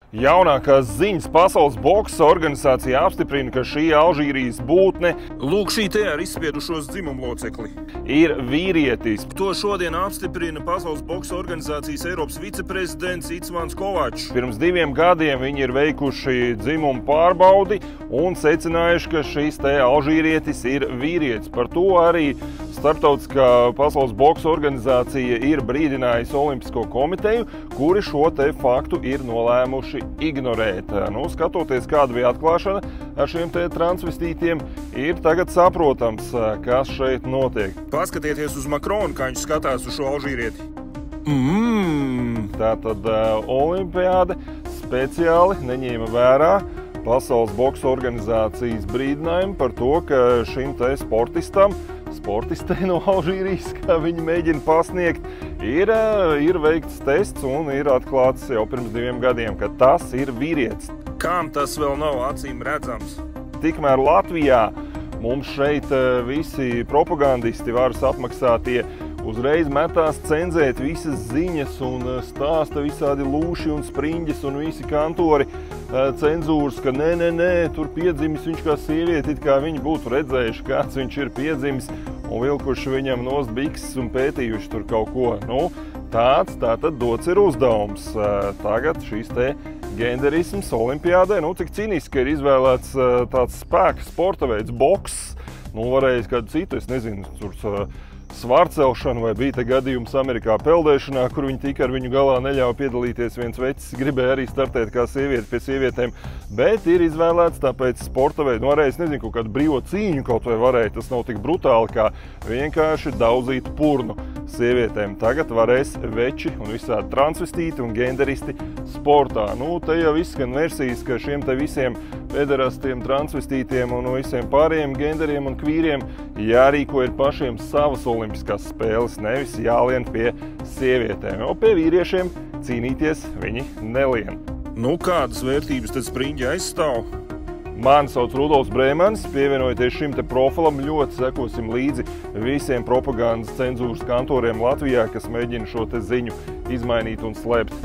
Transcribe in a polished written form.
Jaunākās ziņas Pasaules boksa organizācija apstiprina, ka šī Alžīrijas būtne, lūk, šī te ar izspiedušos dzimumlocekli, ir vīrietis. To šodien apstiprina Pasaules boksa organizācijas Eiropas viceprezidents Icvans Kovačs. Pirms 2 gadiem viņi ir veikuši dzimumu pārbaudi un secinājuši, ka šīs te alžīrietis ir vīrietis. Par to arī Starptautiskā Pasaules boksa organizācija ir brīdinājusi Olimpisko komiteju, kuri šo te faktu ir nolēmuši ignorēt. Skatoties, kāda bija atklāšana ar šiem te transvestītiem, ir tagad saprotams, kas šeit notiek. Paskatieties uz Makronu, kā viņš skatās uz šo alžīrieti. Tātad olimpiāde speciāli neņēma vērā Pasaules boksa organizācijas brīdinājumu par to, ka šim te sportistei no Alžīrijas, kā viņi mēģina pasniegt, ir veikts tests un ir atklāts jau pirms 2 gadiem, ka tas ir vīrietis. Kām tas vēl nav acīm redzams? Tikmēr Latvijā mums šeit visi propagandisti, varas apmaksātie, uzreiz metās cenzēt visas ziņas un stāsta visādi lūši un spriņģes un visi kantori cenzūras, ka nē, tur piedzimis viņš kā sievieti, it kā viņi būtu redzējuši, kāds viņš ir piedzimis un vilkuši viņam nost bikses un pētījuši tur kaut ko. Tātad dots ir uzdevums. Tagad šīs te genderisms olimpiādē, cik cīniski ir izvēlēts tāds spēka sporta veids, boks, varēja kādu citu, es nezinu, tur svārcelšanu vai bija te gadījums Amerikā peldēšanā, kur viņi tika ar viņu galā neļauj piedalīties. Viens vecis gribēja arī startēt kā sievieti pie sievietēm, bet ir izvēlēts tāpēc sporta veidu. Varēja, es nezinu, kaut kādu brīvo cīņu kaut vai varēja, tas nav tik brutāli kā vienkārši daudzīt purnu sievietēm. Tagad varēs veči un visādi transvestīti un genderisti sportā. Te jau izskan versijas, ka šiem te visiem pederastiem, transvestītiem un visiem pārējiem genderiem un kvīriem jārīko ir pašiem savas olimpiskās spēles, nevis jālien pie sievietēm, jo pie vīriešiem cīnīties viņi nelien. Kādas vērtības tad spriņģi aizstāv? Mani sauc Rudolfs Brēmanis, pievienojieties šim te profilam, ļoti sekosim līdzi visiem propagandas cenzūras kantoriem Latvijā, kas mēģina šo te ziņu izmainīt un slēpt.